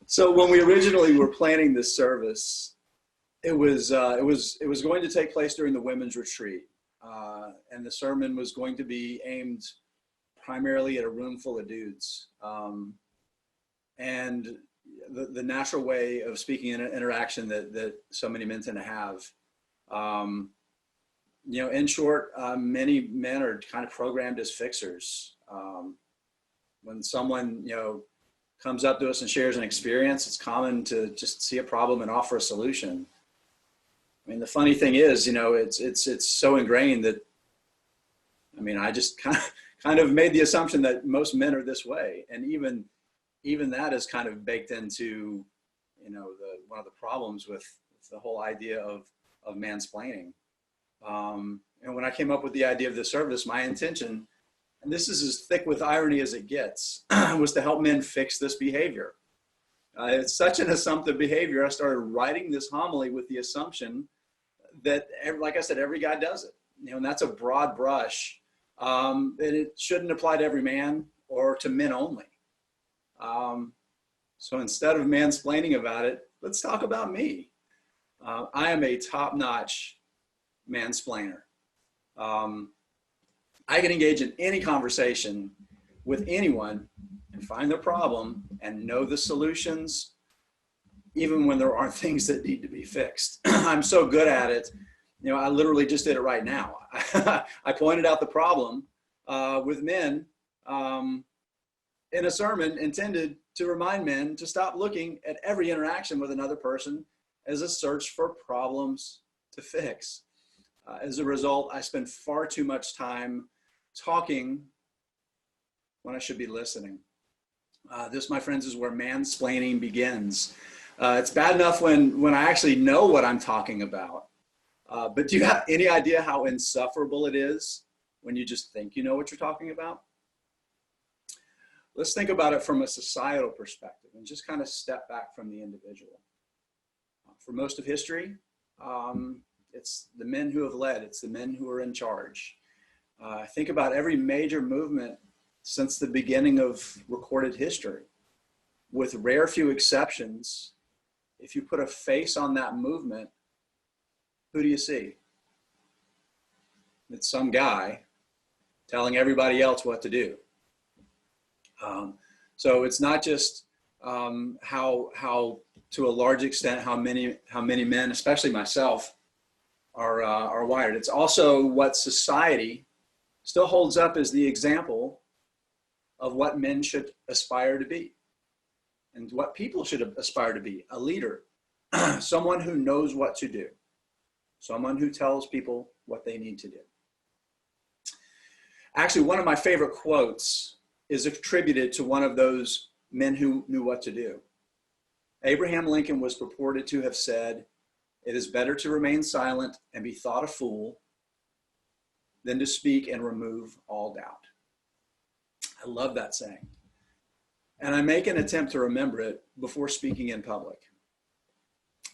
So when we originally were planning this service, it was going to take place during the women's retreat, and the sermon was going to be aimed primarily at a room full of dudes, and the natural way of speaking in an interaction that so many men tend to have. In short, many men are kind of programmed as fixers. When someone comes up to us and shares an experience, it's common to just see a problem and offer a solution. I mean, the funny thing is, it's so ingrained that, I just kind of made the assumption that most men are this way, and even that is kind of baked into, one of the problems with the whole idea of mansplaining. And when I came up with the idea of the service, my intention, and this is as thick with irony as it gets, was to help men fix this behavior. It's such an assumptive behavior. I started writing this homily with the assumption that, like I said, every guy does it. And that's a broad brush. And it shouldn't apply to every man or to men only. So instead of mansplaining about it, let's talk about me. I am a top-notch mansplainer. I can engage in any conversation with anyone and find the problem and know the solutions, even when there aren't things that need to be fixed. I'm so good at it. I literally just did it right now. I pointed out the problem with men in a sermon intended to remind men to stop looking at every interaction with another person as a search for problems to fix. As a result, I spend far too much time talking when I should be listening. This, my friends, is where mansplaining begins. It's bad enough when I actually know what I'm talking about. But do you have any idea how insufferable it is when you just think you know what you're talking about? Let's think about it from a societal perspective and just kind of step back from the individual. For most of history, it's the men who have led. It's the men who are in charge. Think about every major movement since the beginning of recorded history. With rare few exceptions, if you put a face on that movement, who do you see? It's some guy telling everybody else what to do. So it's not just how to a large extent how many men, especially myself, are wired. It's also what society still holds up as the example of what men should aspire to be and what people should aspire to be: a leader, someone who knows what to do, someone who tells people what they need to do. Actually, one of my favorite quotes is attributed to one of those men who knew what to do. Abraham Lincoln was purported to have said, "It is better to remain silent and be thought a fool than to speak and remove all doubt." I love that saying. And I make an attempt to remember it before speaking in public.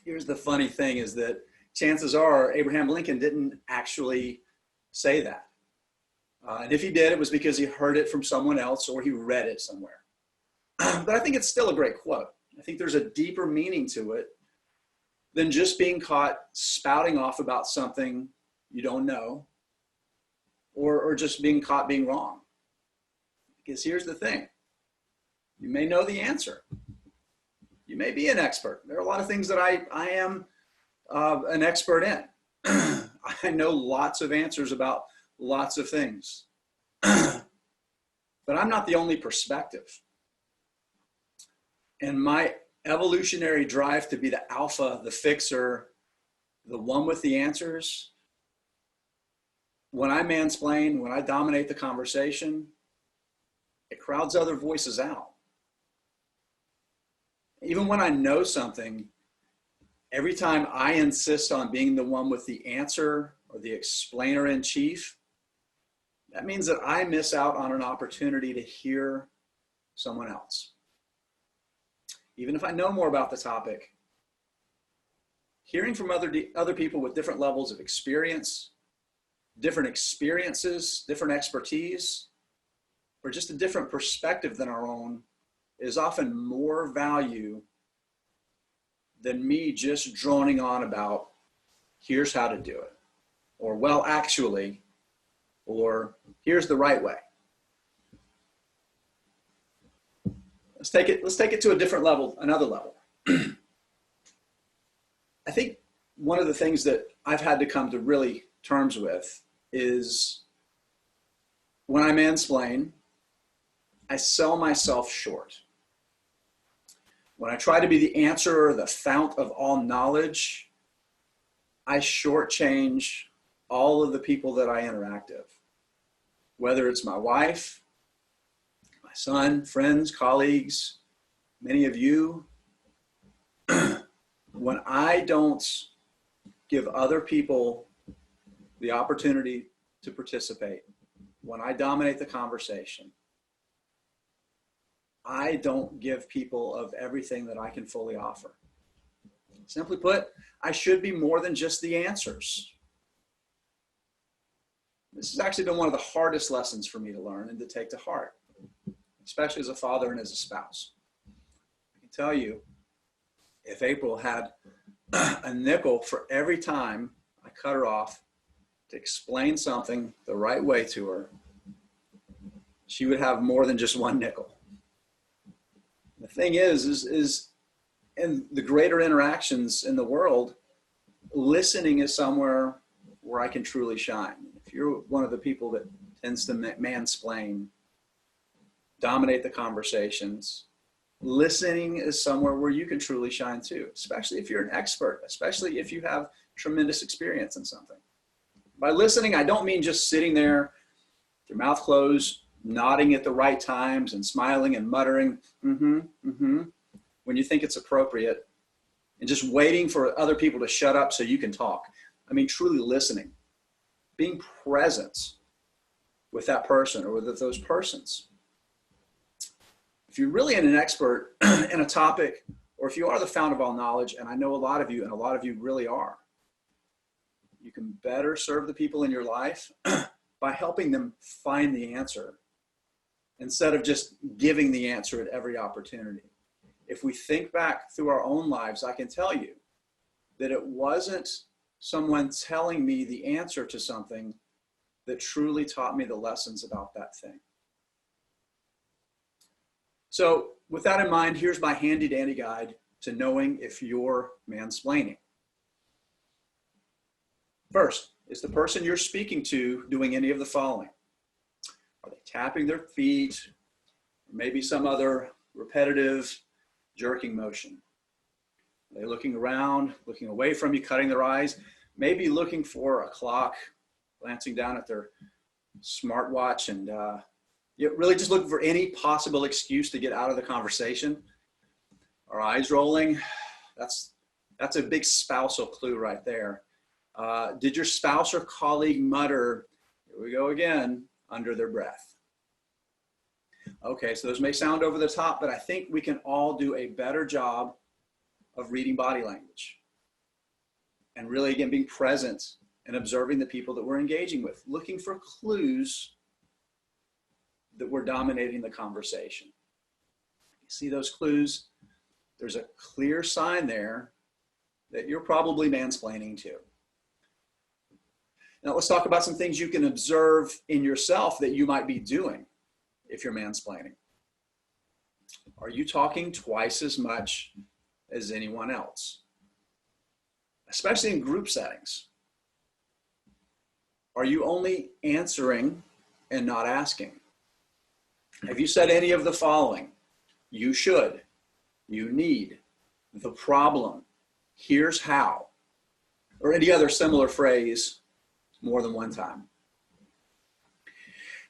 Here's the funny thing, is that chances are Abraham Lincoln didn't actually say that. And if he did, it was because he heard it from someone else or he read it somewhere. But I think it's still a great quote. I think there's a deeper meaning to it than just being caught spouting off about something you don't know, or just being caught being wrong. Because here's the thing. You may know the answer. You may be an expert. There are a lot of things that I am an expert in. I know lots of answers about lots of things. But I'm not the only perspective. And my evolutionary drive to be the alpha, the fixer, the one with the answers, when I mansplain, when I dominate the conversation, it crowds other voices out. Even when I know something, every time I insist on being the one with the answer or the explainer in chief, that means that I miss out on an opportunity to hear someone else. Even if I know more about the topic, hearing from other people with different levels of experience, different experiences, different expertise, or just a different perspective than our own is often more value than me just droning on about, here's how to do it, or well, actually, or here's the right way. Let's take it to a different level, another level. I think one of the things that I've had to come to really terms with is when I mansplain, I sell myself short. When I try to be the answer or the fount of all knowledge, I shortchange all of the people that I interact with, whether it's my wife, my son, friends, colleagues, many of you. When I don't give other people the opportunity to participate, when I dominate the conversation, I don't give people of everything that I can fully offer. Simply put, I should be more than just the answers. This has actually been one of the hardest lessons for me to learn and to take to heart, especially as a father and as a spouse. I can tell you, if April had a nickel for every time I cut her off to explain something the right way to her, she would have more than just one nickel. The thing is in the greater interactions in the world, listening is somewhere where I can truly shine. If you're one of the people that tends to mansplain, dominate the conversations, listening is somewhere where you can truly shine too, especially if you're an expert, especially if you have tremendous experience in something. By listening, I don't mean just sitting there, your mouth closed, nodding at the right times and smiling and muttering, when you think it's appropriate, and just waiting for other people to shut up so you can talk. I mean, truly listening, being present with that person or with those persons. If you're really an expert in a topic, or if you are the fount of all knowledge, and I know a lot of you, and a lot of you really are, you can better serve the people in your life by helping them find the answer instead of just giving the answer at every opportunity. If we think back through our own lives, I can tell you that it wasn't someone telling me the answer to something that truly taught me the lessons about that thing. So with that in mind, here's my handy dandy guide to knowing if you're mansplaining. First, is the person you're speaking to doing any of the following? Are they tapping their feet? Or maybe some other repetitive jerking motion? Are they looking around, looking away from you, cutting their eyes? Maybe looking for a clock, glancing down at their smartwatch, and really just looking for any possible excuse to get out of the conversation. Our eyes rolling, that's a big spousal clue right there. Did your spouse or colleague mutter, here we go again, under their breath? Okay, so those may sound over the top, but I think we can all do a better job of reading body language. And really, again, being present and observing the people that we're engaging with, looking for clues that we're dominating the conversation. You see those clues? There's a clear sign there that you're probably mansplaining too. Now let's talk about some things you can observe in yourself that you might be doing if you're mansplaining. Are you talking twice as much as anyone else? Especially in group settings. Are you only answering and not asking? Have you said any of the following? You should, you need, the problem, here's how, or any other similar phrase more than one time?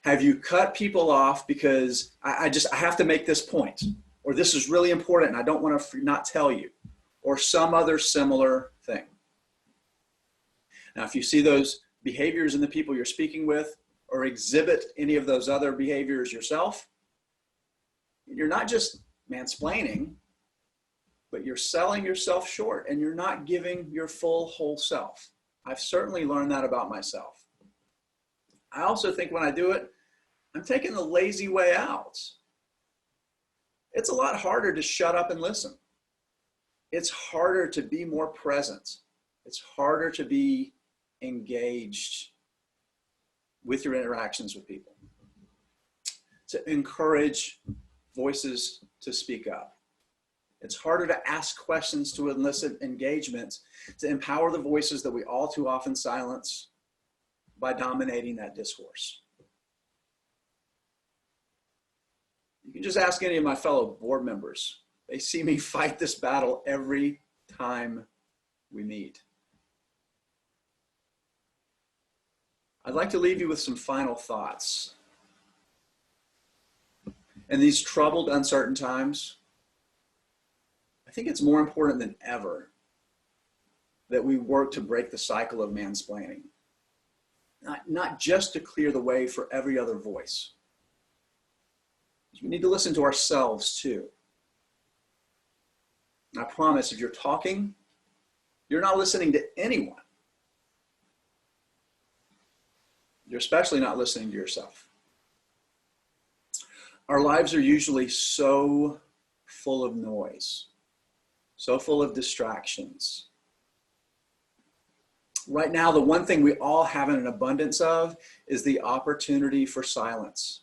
Have you cut people off because I have to make this point, or this is really important and I don't want to not tell you, or some other similar thing? Now, if you see those behaviors in the people you're speaking with, or exhibit any of those other behaviors yourself, you're not just mansplaining, but you're selling yourself short and you're not giving your full whole self. I've certainly learned that about myself. I also think when I do it, I'm taking the lazy way out. It's a lot harder to shut up and listen. it's harder to be more present. It's harder to be engaged with your interactions with people, to encourage voices to speak up. It's harder to ask questions to elicit engagement, to empower the voices that we all too often silence by dominating that discourse. You can just ask any of my fellow board members. They see me fight this battle every time we meet. I'd like to leave you with some final thoughts. In these troubled, uncertain times, I think it's more important than ever that we work to break the cycle of mansplaining. Not just to clear the way for every other voice. We need to listen to ourselves too. I promise if you're talking, you're not listening to anyone. You're especially not listening to yourself. Our lives are usually so full of noise, so full of distractions. Right now, the one thing we all have in an abundance of is the opportunity for silence.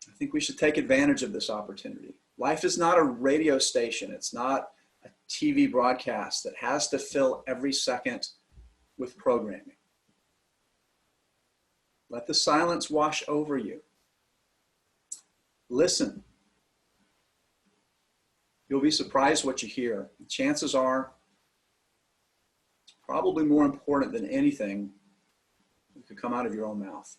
I think we should take advantage of this opportunity. Life is not a radio station. It's not a TV broadcast that has to fill every second with programming. Let the silence wash over you. Listen. You'll be surprised what you hear. Chances are, it's probably more important than anything that could come out of your own mouth.